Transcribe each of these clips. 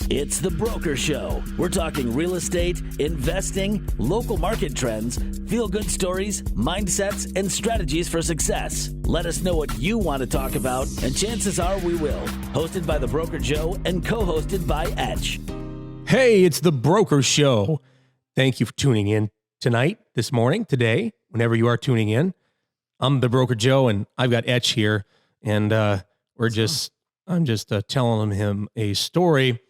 It's The Broker Show. We're talking real estate, investing, local market trends, feel-good stories, mindsets, and strategies for success. Let us know what you want to talk about, and chances are we will. Hosted by The Broker Joe and co-hosted by Etch. Hey, it's The Broker Show. Thank you for tuning in tonight, this morning, today, whenever you are tuning in. I'm The Broker Joe, and I've got Etch here, and I'm just telling him a story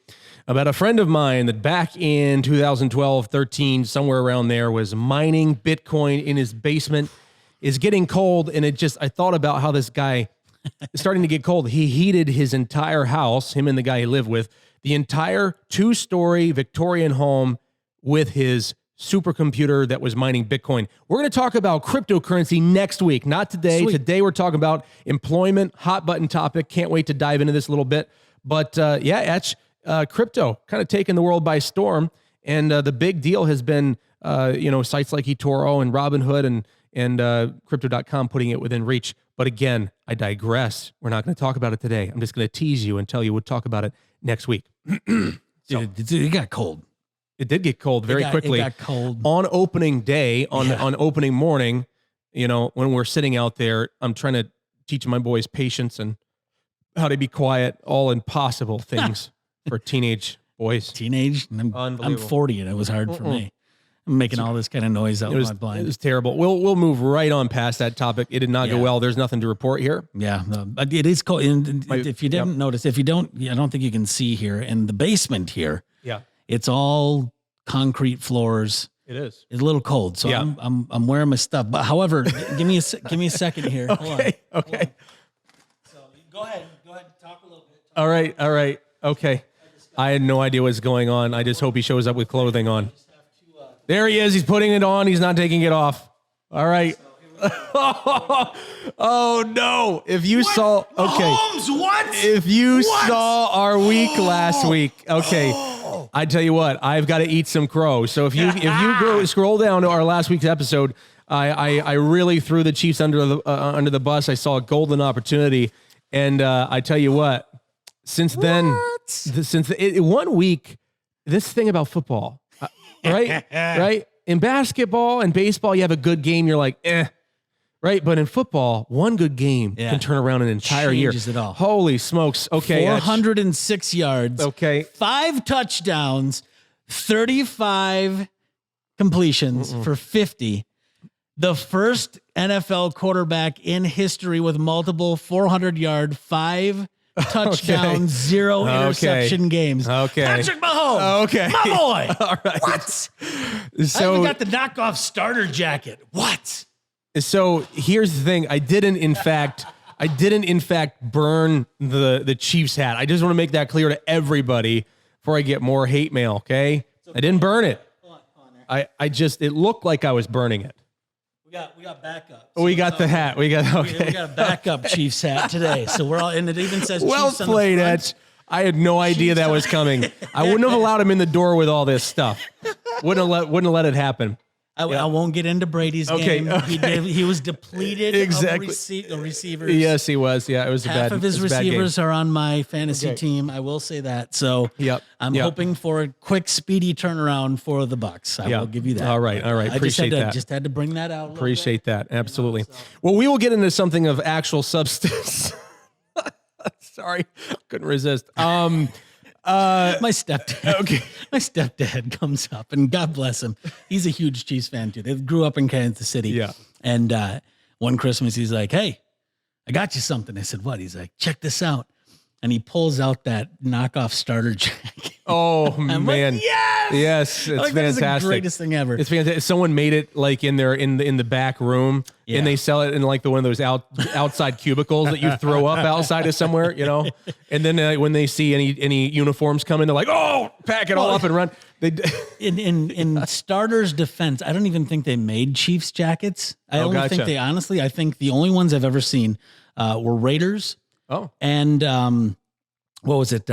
about a friend of mine that back in 2012, 13, somewhere around there, was mining Bitcoin in his basement. Is getting cold, and I thought about how this guy is starting to get cold. He heated his entire house, him and the guy he lived with, the entire 2-story Victorian home with his supercomputer that was mining Bitcoin. We're going to talk about cryptocurrency next week, not today. Sweet. Today we're talking about employment, hot button topic. Can't wait to dive into this a little bit. But Etch, crypto kind of taking the world by storm. And the big deal has been, sites like eToro and Robinhood and Crypto.com putting it within reach. But again, I digress. We're not going to talk about it today. I'm just going to tease you and tell you we'll talk about it next week. It got cold. It did get cold very quickly. It got cold. On opening day, on opening morning, when we're sitting out there, I'm trying to teach my boys patience and how to be quiet, all impossible things for teenage boys. I'm 40 and it was hard for me. I'm making all this kind of noise out in my blind. It was terrible. We'll move right on past that topic. It did not go well. There's nothing to report here. Yeah, but it is cold. And if you didn't notice, I don't think you can see here in the basement here. Yeah. It's all concrete floors. It is. It's a little cold, so I'm wearing my stuff. But however, give me a second here. Okay. Hold on. So go ahead, talk a little bit. All right. Okay. I had no idea what's going on. I just hope he shows up with clothing on. There he is. He's putting it on. He's not taking it off. All right. Oh no! If you saw, Mahomes, what? If you saw our week last week, I tell you what, I've got to eat some crow. So if you scroll down to our last week's episode, I really threw the Chiefs under the bus. I saw a golden opportunity, and I tell you what, since then, since 1 week, this thing about football, right? In basketball and baseball, you have a good game, you're like, right? But in football, one good game can turn around an entire year. Changes it all. Holy smokes. Okay. 406 yards. Okay. 5 touchdowns, 35 completions for 50. The first NFL quarterback in history with multiple 400-yard, 5 touchdown, 0 interception games. Okay. Patrick Mahomes. Okay. My boy. All right. What? So, I even got the knockoff starter jacket. What? So here's the thing. I didn't in fact burn the Chiefs hat. I just want to make that clear to everybody before I get more hate mail. Okay. I didn't burn it. Hold on there. It looked like I was burning it. We got backup. We got the hat. We got a backup Chiefs hat today. So we're all, and it even says well Chiefs on played, the front. Etch. I had no idea that was coming. I wouldn't have allowed him in the door with all this stuff. Wouldn't have let it happen. I won't get into Brady's game. He was depleted Exactly. of receivers. Yes, he was. Yeah, it was Half of his receivers are on my fantasy team. I will say that. So I'm hoping for a quick, speedy turnaround for the Bucks. I will give you that. All right. Appreciate that. Just had to bring that out. Appreciate that. Absolutely. Well, we will get into something of actual substance. Sorry, couldn't resist. My stepdad. My stepdad comes up, and God bless him. He's a huge Chiefs fan too. They grew up in Kansas City. Yeah. And one Christmas, he's like, "Hey, I got you something." I said, "What?" He's like, "Check this out." And he pulls out that knockoff starter jacket. Oh man! Like, yes, it's like, fantastic. that is the greatest thing ever. It's fantastic. Someone made it like in the back room, and they sell it in like one of those outside cubicles that you throw up outside of somewhere, And then when they see any uniforms coming, they're like, "Oh, pack it all up and run." They in Starter's defense, I don't even think they made Chiefs jackets. I think the only ones I've ever seen were Raiders. Oh, and what was it?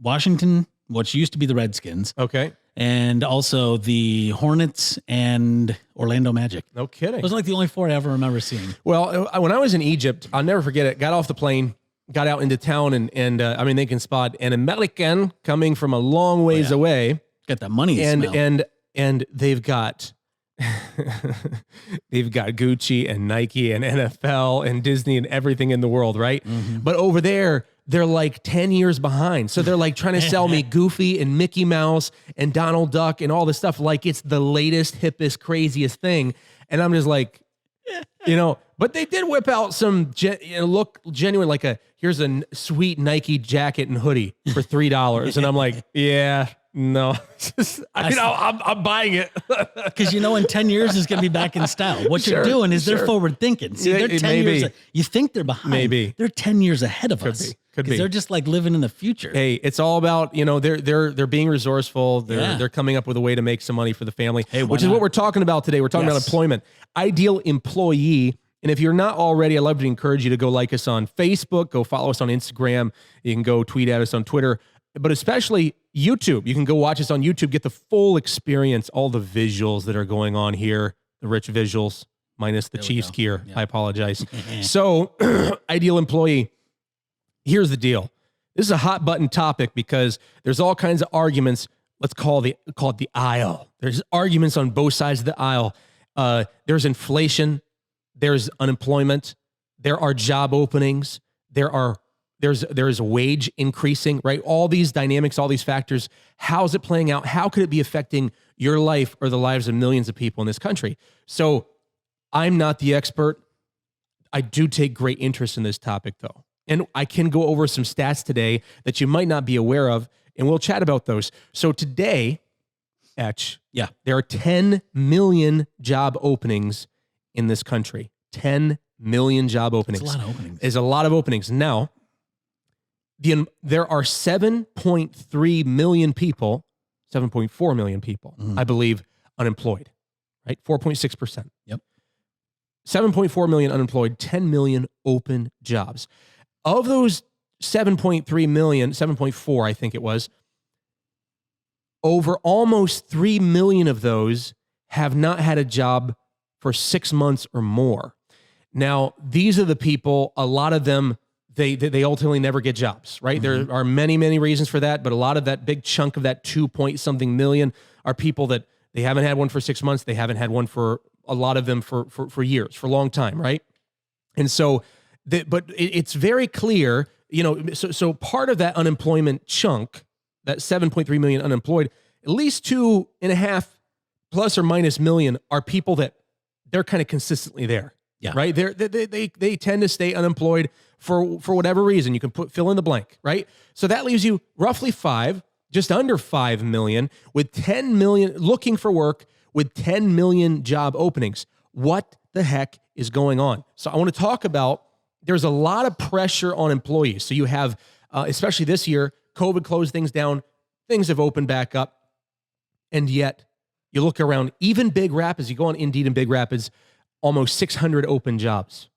Washington, which used to be the Redskins. Okay. And also the Hornets and Orlando Magic. No kidding. Those are like the only 4 I ever remember seeing. Well, when I was in Egypt, I'll never forget it. Got off the plane, got out into town and I mean, they can spot an American coming from a long ways away. Got that money and they've got they've got Gucci and Nike and NFL and Disney and everything in the world, right? Mm-hmm. But over there, they're like 10 years behind. So they're like trying to sell me Goofy and Mickey Mouse and Donald Duck and all this stuff like it's the latest, hippest, craziest thing. And I'm just like, but they did whip out some look genuine, like here's a sweet Nike jacket and hoodie for $3. And I'm like, yeah. No, I'm buying it because in 10 years it's gonna be back in style. What you're doing is they're forward thinking. See, they're 10 years. You think they're behind? Maybe they're 10 years ahead of us. Could be. They're just like living in the future. Hey, it's all about they're being resourceful. They're coming up with a way to make some money for the family, which is what we're talking about today. We're talking about employment, ideal employee. And if you're not already, I'd love to encourage you to go like us on Facebook, go follow us on Instagram. You can go tweet at us on Twitter. But especially YouTube. You can go watch us on YouTube, get the full experience, all the visuals that are going on here, the rich visuals, minus the Chiefs gear. Yeah. I apologize. So, ideal employee, here's the deal. This is a hot button topic because there's all kinds of arguments. Let's call it the aisle. There's arguments on both sides of the aisle. There's inflation. There's unemployment. There are job openings. There's wage increasing, right? All these dynamics, all these factors. How's it playing out? How could it be affecting your life or the lives of millions of people in this country? So I'm not the expert. I do take great interest in this topic, though. And I can go over some stats today that you might not be aware of, and we'll chat about those. So today, there are 10 million job openings in this country. 10 million job openings. That's a lot of openings. Is a lot of openings. Now, there are 7.3 million people, 7.4 million people, I believe, unemployed, right? 4.6%. Yep. 7.4 million unemployed, 10 million open jobs. Of those 7.3 million, 7.4, I think it was, over almost 3 million of those have not had a job for 6 months or more. Now, these are the people, a lot of them, they ultimately never get jobs, right? Mm-hmm. There are many, many reasons for that, but a lot of that big chunk of that 2-point-something million are people that they haven't had one for 6 months. They haven't had one for a lot of them for years, for a long time, right? And so, but it's very clear, so part of that unemployment chunk, that 7.3 million unemployed, at least 2.5 plus or minus million are people that they're kind of consistently there. Yeah. Right. They tend to stay unemployed for whatever reason. You can fill in the blank. Right. So that leaves you roughly just under 5 million with 10 million looking for work with 10 million job openings. What the heck is going on? So I want to talk about, there's a lot of pressure on employees. So you have, especially this year, COVID closed things down. Things have opened back up. And yet you look around, even Big Rapids, you go on Indeed in Big Rapids, almost 600 open jobs.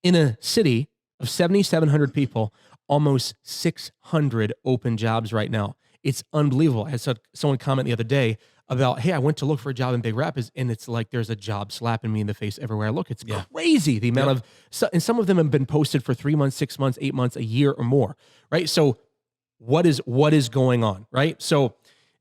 In a city of 7,700 people, almost 600 open jobs right now. It's unbelievable. I had someone comment the other day about, hey, I went to look for a job in Big Rapids, and it's like there's a job slapping me in the face everywhere I look. It's crazy, the amount of, and some of them have been posted for 3 months, 6 months, 8 months, a year or more, right? So what is going on, right? So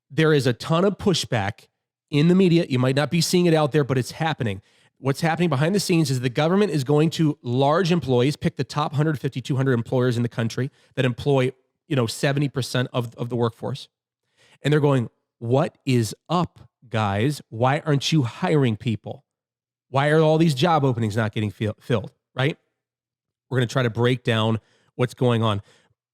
there is a ton of pushback in the media. You might not be seeing it out there, but it's happening. What's happening behind the scenes is the government is going to large employees, pick the top 150, 200 employers in the country that employ, 70% of the workforce. And they're going, what is up, guys? Why aren't you hiring people? Why are all these job openings not getting filled, right? We're going to try to break down what's going on.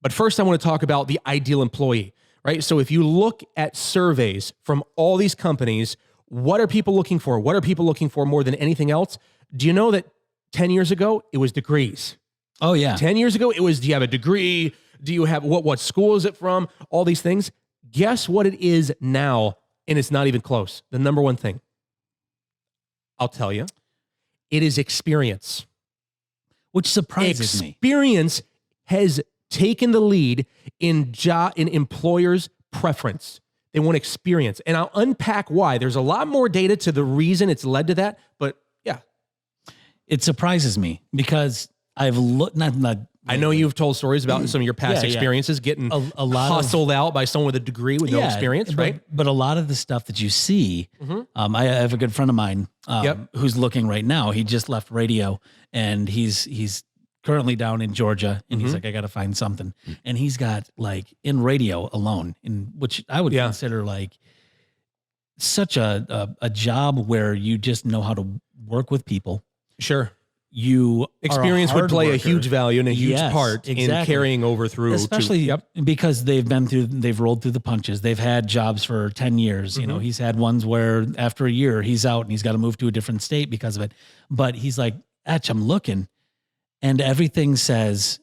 But first, I want to talk about the ideal employee, right? So if you look at surveys from all these companies, what are people looking for? What are people looking for more than anything else? Do you know that 10 years ago, it was degrees? Oh, yeah. 10 years ago, it was, do you have a degree? Do you have, what school is it from? All these things. Guess what it is now, and it's not even close. The number one thing, I'll tell you, it is experience. Which surprises me. Experience has taken the lead in employers' preference. They want experience. And I'll unpack why. There's a lot more data to the reason it's led to that, but yeah. It surprises me because I've looked, I know you've told stories about some of your past experiences getting a lot hustled out by someone with a degree with no experience, right? But a lot of the stuff that you see, I have a good friend of mine who's looking right now. He just left radio, and he's currently down in Georgia, and he's like, I got to find something. And he's got like in radio alone, in which I would consider like such a job where you just know how to work with people. Sure. You experience would play a huge value and a huge part in carrying over through, especially because they've rolled through the punches. They've had jobs for 10 years. You know, he's had ones where after a year he's out and he's got to move to a different state because of it. But he's like, Etch, I'm looking, and everything says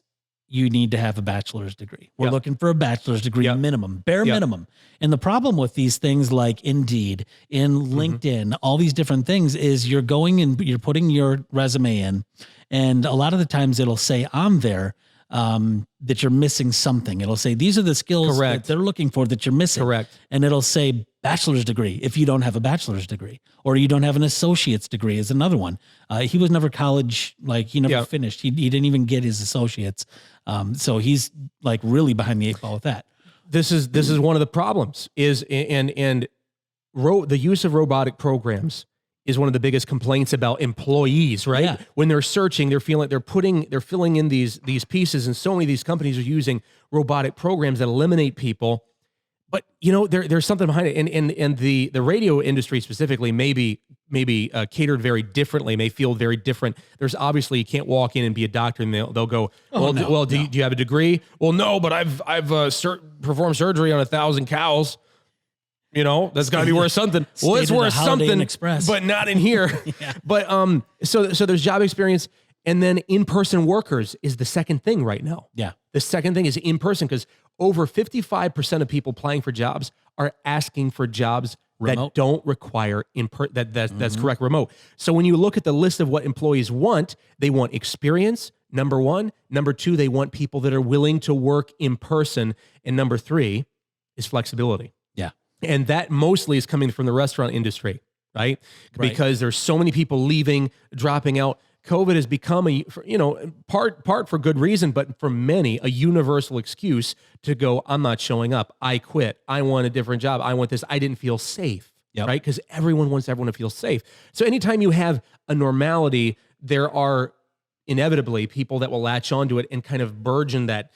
you need to have a bachelor's degree. We're looking for a bachelor's degree minimum, bare minimum. And the problem with these things like Indeed, in LinkedIn, all these different things is you're going and you're putting your resume in, and a lot of the times it'll say on there that you're missing something. It'll say, these are the skills that they're looking for that you're missing. Correct. And it'll say bachelor's degree if you don't have a bachelor's degree, or you don't have an associate's degree is another one. He was never college, like he never finished. He didn't even get his associates. So he's like really behind the 8 ball with that. This is one of the problems is, the use of robotic programs is one of the biggest complaints about employees, right? Yeah. When they're searching, they're feeling they're filling in these pieces, and so many of these companies are using robotic programs that eliminate people. But you know, there's something behind it, and the radio industry specifically maybe catered very differently, may feel very different. There's obviously, you can't walk in and be a doctor and they'll go, do you have a degree? Well, no, but I've performed surgery on 1,000 cows. You know, that's got to be worth something. Well, it's worth something, but not in here. But so there's job experience, and then in-person workers is the second thing right now. Yeah, the second thing is in-person, because over 55% of people applying for jobs are asking for jobs remote, that don't require that's correct, remote. So when you look at the list of what employees want, they want experience, number one. Number two, they want people that are willing to work in person. And number three is flexibility. Yeah. And that mostly is coming from the restaurant industry, right? Because there's so many people leaving, dropping out. COVID has become part for good reason, but for many, a universal excuse to go, I'm not showing up. I quit. I want a different job. I want this. I didn't feel safe, right? Because everyone wants everyone to feel safe. So anytime you have a normality, there are inevitably people that will latch onto it and kind of burgeon that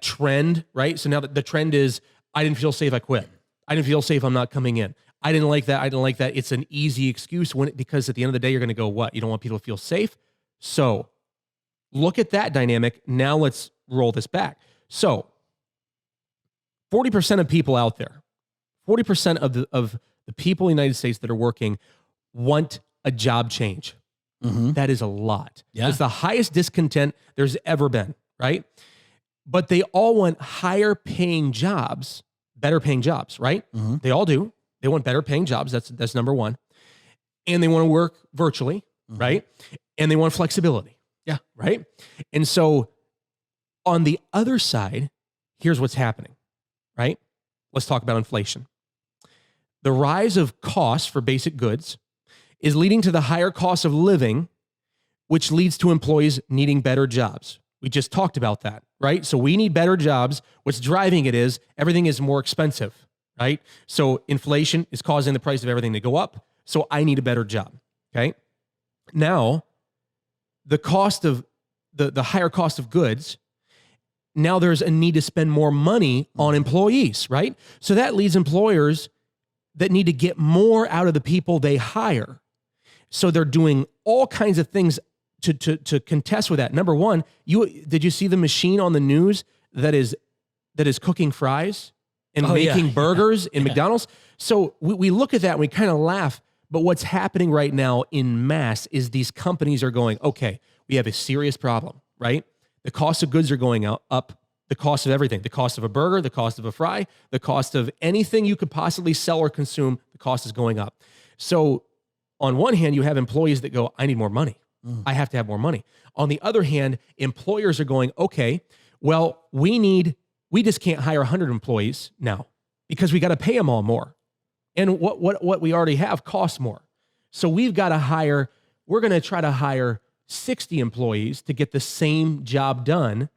trend, right? So now the trend is, I didn't feel safe. I quit. I didn't feel safe. I'm not coming in. I didn't like that. I didn't like that. It's an easy excuse because at the end of the day, you're going to go, what? You don't want people to feel safe? So look at that dynamic. Now let's roll this back. So 40% of people out there, 40% of the people in the United States that are working want a job change. That is a lot. Yeah. It's the highest discontent there's ever been, right? But they all want higher paying jobs, better paying jobs, right? They all do. They want better paying jobs. That's number one. And they want to work virtually, right? And they want flexibility. Yeah. Right. And so on the other side, here's what's happening, right? Let's talk about inflation. The rise of costs for basic goods is leading to the higher cost of living, which leads to employees needing better jobs. We just talked about that, right? So we need better jobs. What's driving it is everything is more expensive. Right? So inflation is causing the price of everything to go up. So I need a better job. Okay. Now, the cost of the higher cost of goods, now there's a need to spend more money on employees, right? So that leads employers that need to get more out of the people they hire. So they're doing all kinds of things to contest with that. Number one, did you see the machine on the news that is cooking fries and making burgers in McDonald's? So we look at that and we kind of laugh, but what's happening right now in mass is these companies are going, okay, we have a serious problem, right? The cost of goods are going up, the cost of everything, the cost of a burger, the cost of a fry, the cost of anything you could possibly sell or consume, the cost is going up. So on one hand, you have employees that go, I need more money. I have to have more money. On the other hand, employers are going, okay, well, we just can't hire 100 employees now because we got to pay them all more. And what we already have costs more. So we're going to try to hire 60 employees to get the same job done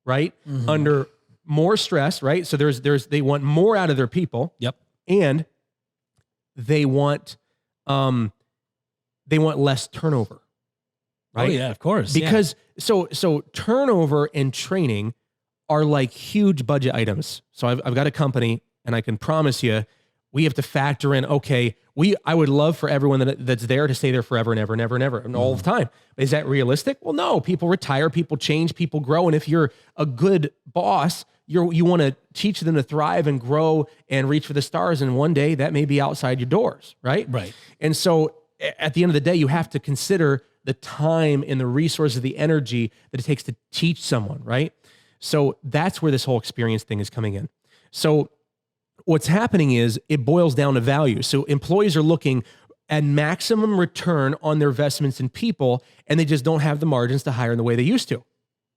right? Under more stress, right? So they want more out of their people. Yep. And they want less turnover. Right? Oh yeah, of course. Because so turnover and training are like huge budget items. So I've got a company, and I can promise you, we have to factor in, okay, I would love for everyone that's there to stay there forever and ever and ever and ever and all the time. Is that realistic? Well, no. People retire, people change, people grow. And if you're a good boss, you want to teach them to thrive and grow and reach for the stars. And one day that may be outside your doors, right? Right. And so at the end of the day, you have to consider the time and the resources, the energy that it takes to teach someone, right? So that's where this whole experience thing is coming in. So what's happening is it boils down to value. So employees are looking at maximum return on their investments in people, and they just don't have the margins to hire in the way they used to,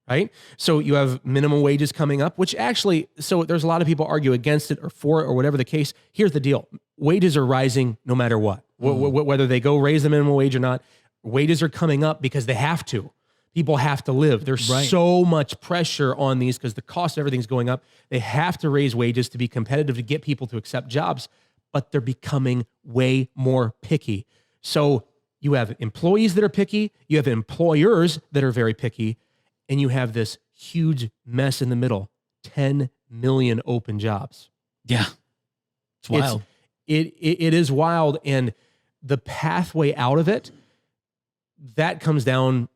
right? So you have minimum wages coming up, which actually, so there's a lot of people argue against it or for it or whatever the case. Here's the deal. Wages are rising no matter what, whether they go raise the minimum wage or not. Wages are coming up because they have to. People have to live. There's so much pressure on these because the cost of everything's going up. They have to raise wages to be competitive, to get people to accept jobs, but they're becoming way more picky. So you have employees that are picky, you have employers that are very picky, and you have this huge mess in the middle, 10 million open jobs. Yeah. It's wild. It is wild. And the pathway out of it, that comes down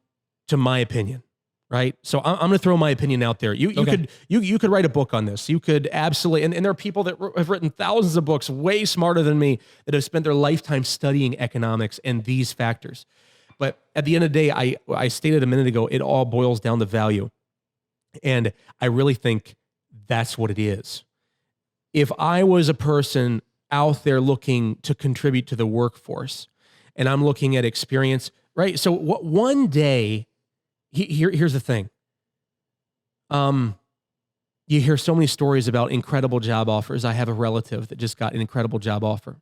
to my opinion, right? So I'm going to throw my opinion out there. You could write a book on this. You could absolutely, and there are people that have written thousands of books way smarter than me that have spent their lifetime studying economics and these factors. But at the end of the day, I stated a minute ago, it all boils down to value. And I really think that's what it is. If I was a person out there looking to contribute to the workforce, and I'm looking at experience, right? So one day, here's the thing. You hear so many stories about incredible job offers. I have a relative that just got an incredible job offer.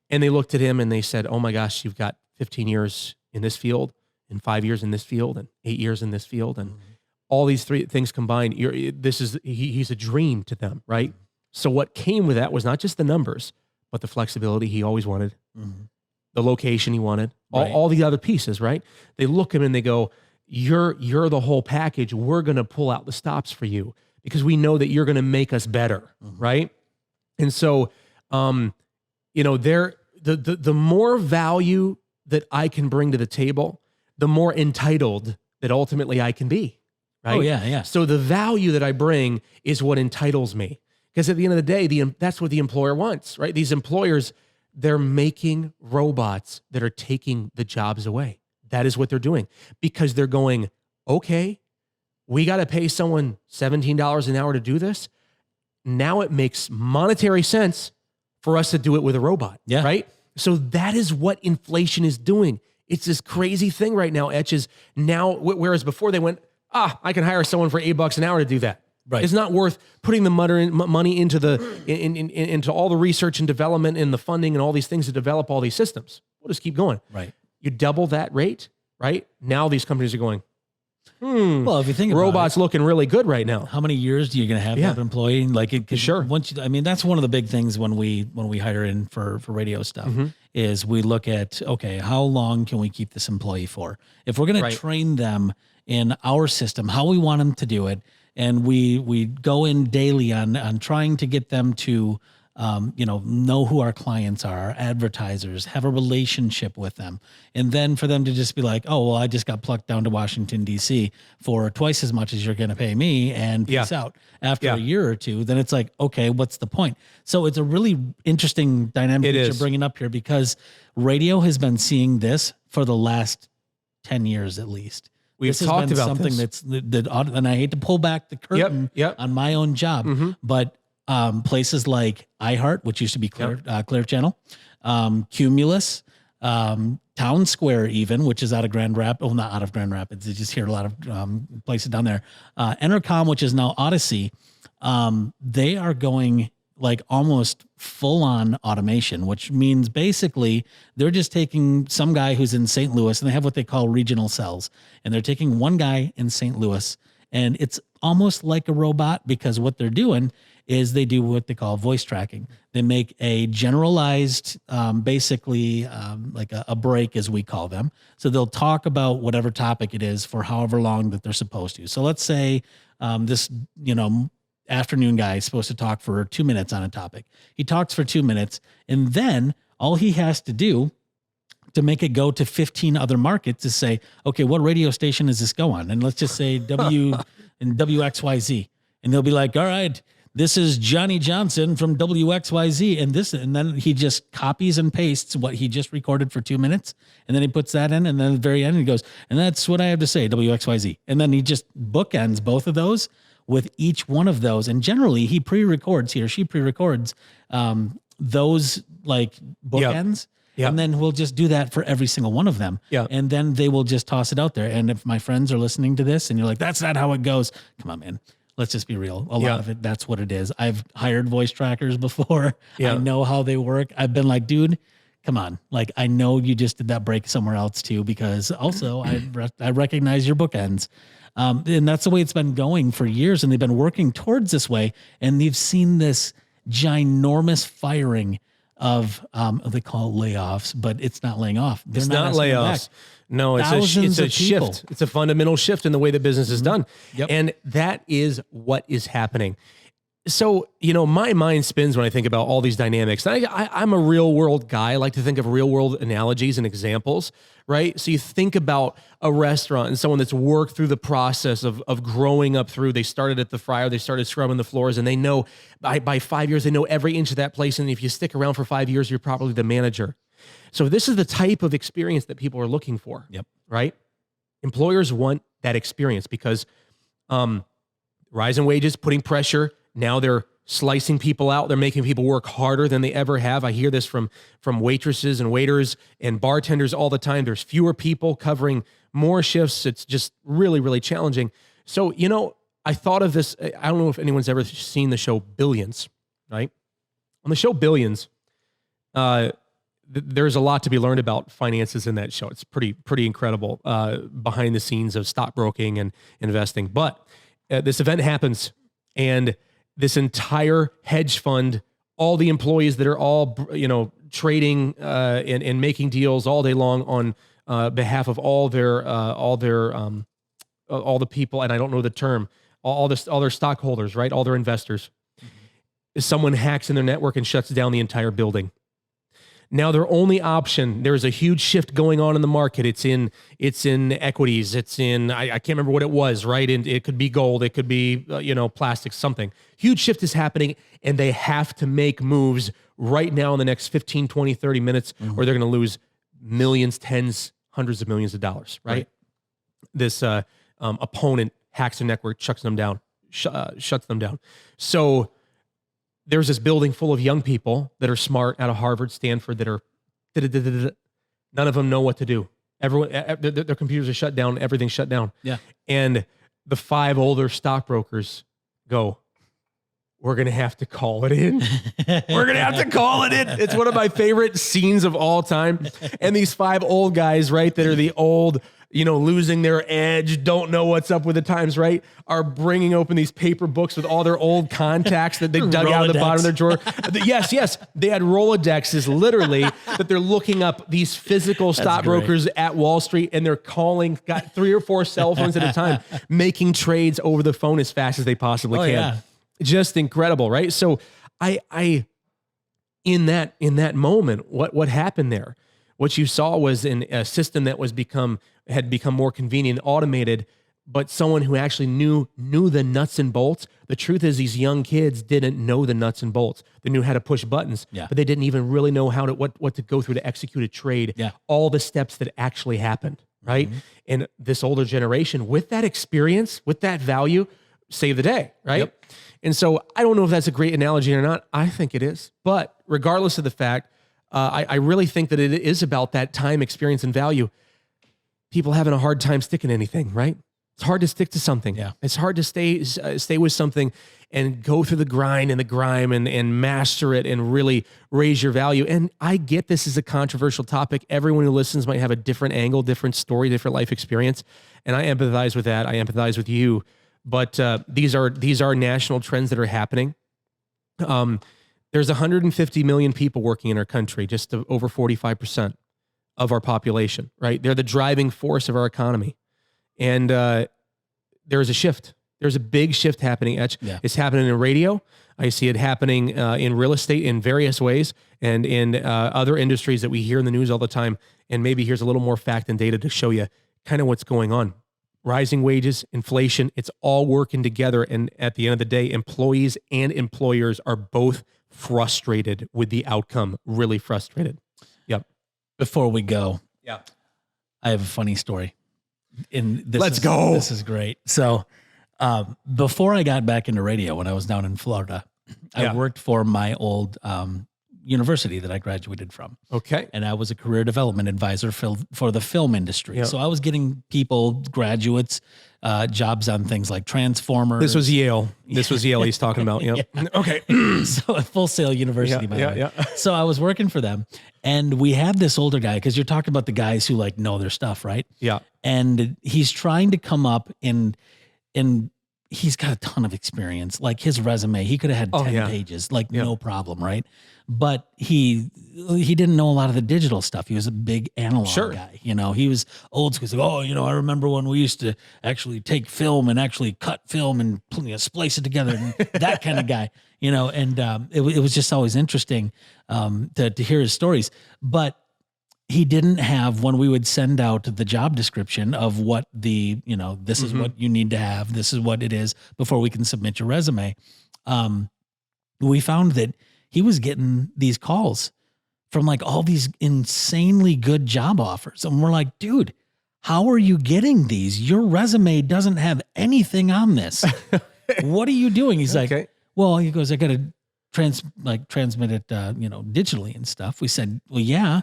And they looked at him and they said, oh my gosh, you've got 15 years in this field, and 5 years in this field, and 8 years in this field. And all these three things combined, he's a dream to them, right? So what came with that was not just the numbers, but the flexibility he always wanted, the location he wanted, all the other pieces, right? They look at him and they go, you're the whole package. We're going to pull out the stops for you because we know that you're going to make us better, right? And so, the more value that I can bring to the table, the more entitled that ultimately I can be, right? Oh, yeah. So the value that I bring is what entitles me. Because at the end of the day, that's what the employer wants, right? These employers, they're making robots that are taking the jobs away. That is what they're doing because they're going, okay, we got to pay someone $17 an hour to do this. Now it makes monetary sense for us to do it with a robot, right? So that is what inflation is doing. It's this crazy thing right now, Etches. Now, whereas before they went, I can hire someone for $8 an hour to do that. Right. It's not worth putting the money into all the research and development and the funding and all these things to develop all these systems. We'll just keep going. Right. You double that rate, right? Now these companies are going, well, if you think about robots looking really good right now. How many years are you going to have that employee? Like it could, sure. That's one of the big things when we hire in for radio stuff is we look at, okay, how long can we keep this employee for? If we're going to train them in our system, how we want them to do it, and we go in daily on trying to get them to, know who our clients are, our advertisers, have a relationship with them. And then for them to just be like, oh, well, I just got plucked down to Washington, D.C. for twice as much as you're going to pay me and peace out after a year or two, then it's like, okay, what's the point? So it's a really interesting dynamic that you're bringing up here because radio has been seeing this for the last 10 years at least. We've talked about something this. And I hate to pull back the curtain on my own job, but places like iHeart, which used to be Clear Channel, Cumulus, Town Square, even, which is out of Grand Rapids. Oh, not out of Grand Rapids. I just hear a lot of places down there. Entercom, which is now Odyssey, they are going like almost full on automation, which means basically they're just taking some guy who's in St. Louis and they have what they call regional cells. And they're taking one guy in St. Louis and it's almost like a robot, because what they're doing is they do what they call voice tracking. They make a generalized, basically like a break, as we call them. So they'll talk about whatever topic it is for however long that they're supposed to. So let's say this, afternoon guy is supposed to talk for 2 minutes on a topic. He talks for 2 minutes, and then all he has to do to make it go to 15 other markets is say, okay, what radio station does this go on? And let's just say WXYZ. And they'll be like, all right, this is Johnny Johnson from WXYZ. And then he just copies and pastes what he just recorded for 2 minutes. And then he puts that in. And then at the very end, he goes, and that's what I have to say, WXYZ. And then he just bookends both of those with each one of those. And generally he or she pre-records those like bookends. Yep. And then we'll just do that for every single one of them. Yeah. And then they will just toss it out there. And if my friends are listening to this and you're like, that's not how it goes. Come on, man. Let's just be real. A lot of it, that's what it is. I've hired voice trackers before. Yeah. I know how they work. I've been like, dude, come on. Like, I know you just did that break somewhere else too, because also I recognize your bookends. And that's the way it's been going for years. And they've been working towards this way. And they've seen this ginormous firing of they call it layoffs, but it's not laying off. It's not layoffs. No, it's a shift. It's a fundamental shift in the way that business is done. Yep. And that is what is happening. So, my mind spins when I think about all these dynamics. I'm a real world guy. I like to think of real world analogies and examples, right? So you think about a restaurant and someone that's worked through the process of growing up through. They started at the fryer, they started scrubbing the floors, and they know by 5 years, they know every inch of that place. And if you stick around for 5 years, you're probably the manager. So this is the type of experience that people are looking for. Yep. Right? Employers want that experience because rise in wages, putting pressure. Now they're slicing people out. They're making people work harder than they ever have. I hear this from waitresses and waiters and bartenders all the time. There's fewer people covering more shifts. It's just really, really challenging. So, I thought of this. I don't know if anyone's ever seen the show Billions, right? On the show Billions, there's a lot to be learned about finances in that show. It's pretty incredible behind the scenes of stockbroking and investing. But this event happens, and this entire hedge fund, all the employees that are all, trading and making deals all day long on behalf of all the people, and I don't know the term, all their stockholders, right? All their investors. Mm-hmm. Someone hacks in their network and shuts down the entire building. Now their only option, there's a huge shift going on in the market. It's in equities. It's in, I can't remember what it was, right? And it could be gold. It could be, plastics, something. Huge shift is happening, and they have to make moves right now in the next 15, 20, 30 minutes, or they're going to lose millions, tens, hundreds of millions of dollars, right? This opponent hacks their network, shuts them down. So there's this building full of young people that are smart out of Harvard, Stanford, that are none of them know what to do. Everyone, their computers are shut down. Everything's shut down. Yeah. And the 5 older stockbrokers go, we're going to have to call it in. We're going to have to call it in. It's one of my favorite scenes of all time. And these 5 old guys, right, that are the old, losing their edge, don't know what's up with the times, right, are bringing open these paper books with all their old contacts that they dug out of the bottom of their drawer. Yes. They had Rolodexes, literally, that they're looking up these physical stockbrokers at Wall Street, and they're got 3 or 4 cell phones at a time, making trades over the phone as fast as they possibly can. Yeah. Just incredible, right? So I in that moment, what happened there? What you saw was a system that had become more convenient, automated, but someone who actually knew the nuts and bolts. The truth is, these young kids didn't know the nuts and bolts. They knew how to push buttons, but they didn't even really know what to go through to execute a trade. Yeah. All the steps that actually happened, right? Mm-hmm. And this older generation, with that experience, with that value, saved the day, right? Yep. And so I don't know if that's a great analogy or not. I think it is. But regardless of the fact, I really think that it is about that time, experience, and value. People having a hard time sticking to anything, right? It's hard to stick to something. Yeah. It's hard to stay with something and go through the grind and the grime and master it and really raise your value. And I get this is a controversial topic. Everyone who listens might have a different angle, different story, different life experience. And I empathize with that. I empathize with you. but these are national trends that are happening. There's 150 million people working in our country, just over 45% of our population, right? They're the driving force of our economy. And there's a shift. There's a big shift happening. Yeah. It's happening in radio. I see it happening in real estate in various ways and in other industries that we hear in the news all the time. And maybe here's a little more fact and data to show you kind of what's going on. Rising wages, inflation, it's all working together. And at the end of the day, employees and employers are both frustrated with the outcome, really frustrated. Yep. Before we go, Yeah. I have a funny story. Let's go. This is great. So before I got back into radio, when I was down in Florida, Yeah. I worked for my old university that I graduated from. Okay. And I was a career development advisor for the film industry. Yeah. So I was getting people, graduates, jobs on things like Transformers. This was Yale. This was Yale he's talking about. Yep. Okay. So at Full Sail University, by the way. Yeah. So I was working for them, and we had this older guy, because you're talking about the guys who like know their stuff, right? Yeah. And he's trying to come up and he's got a ton of experience. Like his resume, he could have had 10 yeah. pages, like no problem, right? But he didn't know a lot of the digital stuff. He was a big analog guy. You know, he was old school. He's like, I remember when we used to actually take film and actually cut film and splice it together, and that kind of guy. You know, and it was just always interesting to hear his stories. But he didn't have, when we would send out the job description of what this is what you need to have, this is what it is before we can submit your resume. We found that he was getting these calls from like all these insanely good job offers. And we're like, dude, how are you getting these? Your resume doesn't have anything on this. What are you doing? He's like, well, he goes, I got to transmit it, digitally and stuff. We said, well, yeah,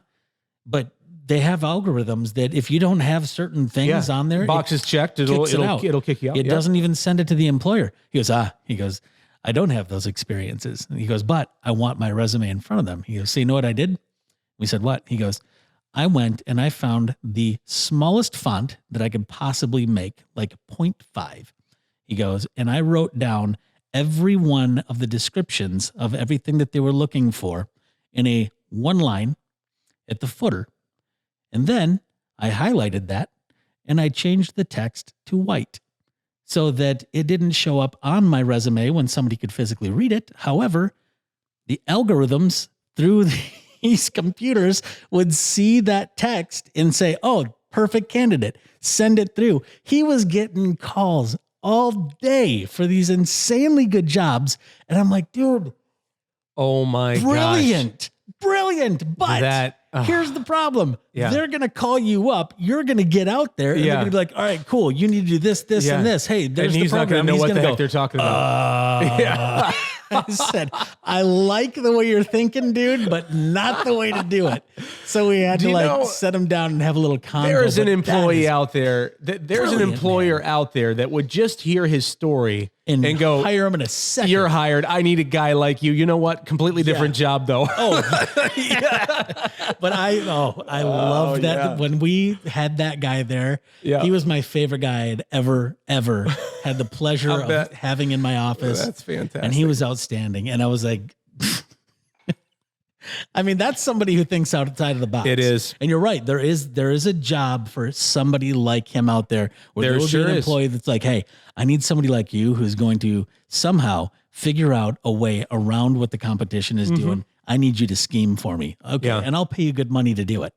but they have algorithms that if you don't have certain things on there, boxes checked, it'll kick you out. It doesn't even send it to the employer. He goes, I don't have those experiences. And he goes, but I want my resume in front of them. He goes, so you know what I did? We said, what? He goes, I went and I found the smallest font that I could possibly make, like 0.5. He goes, and I wrote down every one of the descriptions of everything that they were looking for in a one line at the footer. And then I highlighted that and I changed the text to white so that it didn't show up on my resume when somebody could physically read it. However, the algorithms through these computers would see that text and say, oh, perfect candidate, send it through. He was getting calls all day for these insanely good jobs. And I'm like, dude, oh my brilliant. But here's the problem. Yeah. They're going to call you up. You're going to get out there and they're going to be like, all right, cool. You need to do this, and this. Hey, there's and the program. Not going to know what the heck they're talking about. I said, I like the way you're thinking, dude, but not the way to do it. So we had to set them down and have a little convo. There's an employee out there. There's an employer out there that would just hear his story and go, hire him in a second. You're hired. I need a guy like you. You know what? Completely different job though. But I love that. Yeah. When we had that guy there, he was my favorite guy I'd ever had the pleasure of having in my office. That's fantastic. And he was outstanding. And I was like, I mean, that's somebody who thinks outside of the box. It is. And you're right. There is a job for somebody like him out there where there will be an employee that's like, hey, I need somebody like you who's going to somehow figure out a way around what the competition is doing. I need you to scheme for me. Okay. Yeah. And I'll pay you good money to do it.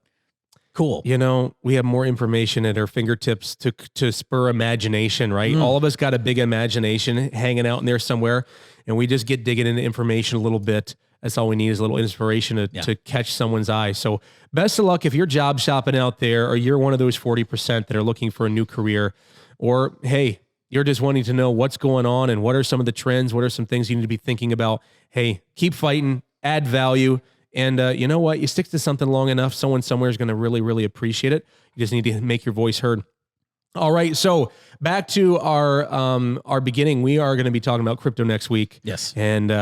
Cool. You know, we have more information at our fingertips to spur imagination, right? All of us got a big imagination hanging out in there somewhere, and we just get digging into information a little bit. That's all we need is a little inspiration to catch someone's eye. So best of luck if you're job shopping out there, or you're one of those 40% that are looking for a new career, or hey, you're just wanting to know what's going on and what are some of the trends, what are some things you need to be thinking about. Hey, keep fighting, add value. And you know what? You stick to something long enough, someone somewhere is going to really, really appreciate it. You just need to make your voice heard. All right. So back to our beginning. We are going to be talking about crypto next week. Yes. And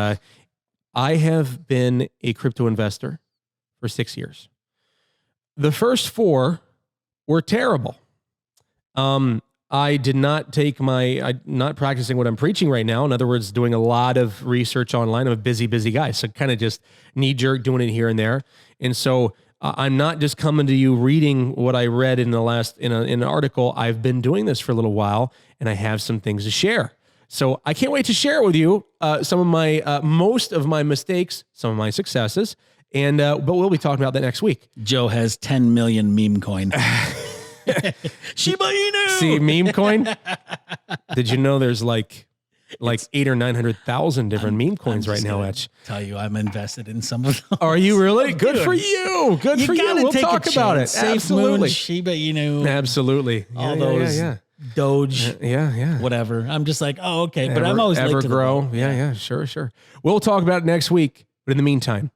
I have been a crypto investor for 6 years. The first 4 were terrible. I did not take I'm not practicing what I'm preaching right now. In other words, doing a lot of research online. I'm a busy guy. So kind of just knee jerk doing it here and there. And so I'm not just coming to you reading what I read in an article. I've been doing this for a little while and I have some things to share. So I can't wait to share with you some of my, most of my mistakes, some of my successes. And, but we'll be talking about that next week. Joe has 10 million meme coin. Shiba Inu. See, meme coin. Did you know there's like 800,000 or 900,000 different meme coins right now, Etch? Tell you, I'm invested in some of those. Are you really? Good for you. Good for you. We'll talk about it. Safe Absolutely. Moon, Shiba Inu. Absolutely. All those. Doge. Whatever. I'm just like, oh, okay. But I'm always late to the Evergrow. boat. Yeah. Sure. We'll talk about it next week. But in the meantime,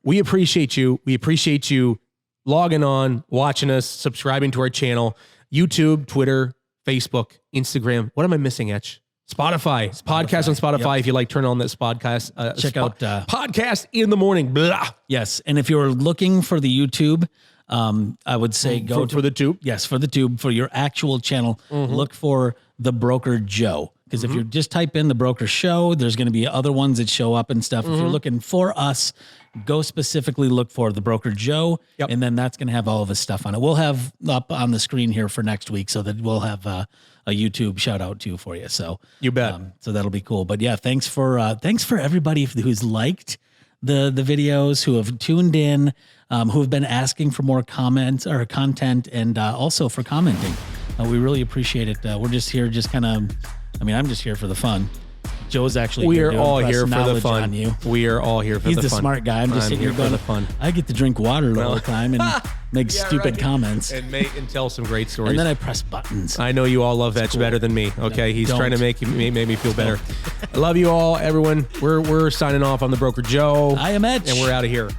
we appreciate you. We appreciate you logging on, watching us, subscribing to our channel, YouTube, Twitter, Facebook, Instagram. What am I missing, Etch? Spotify. Podcast on Spotify. Yep. If you like, turn on this podcast. Check out podcast in the morning. Blah. Yes. And if you're looking for the YouTube, I would say go for the tube. Yes, for the tube, for your actual channel, look for The Broker Joe. Because if you just type in The Broker Show, there's going to be other ones that show up and stuff. If you're looking for us, go specifically look for The Broker Joe. Yep. And then that's going to have all of his stuff on it. We'll have up on the screen here for next week so that we'll have a YouTube shout out too for you. So you bet. So that'll be cool. But yeah, thanks for everybody who's liked the videos, who have tuned in, who have been asking for more comments or content, and also for commenting. We really appreciate it. We're just here, I'm just here for the fun. Joe's actually We here are to all impress here for the knowledge fun. on you. We are all here for He's the the fun. smart guy. I'm just sitting here for going, the fun. I get to drink water the whole time and make stupid comments. And tell some great stories. And then I press buttons. I know you all love Etch better than me. Okay, No, he's don't. trying to make me feel better. I love you all, everyone. We're signing off on The Broker Joe. I am Etch. And we're out of here.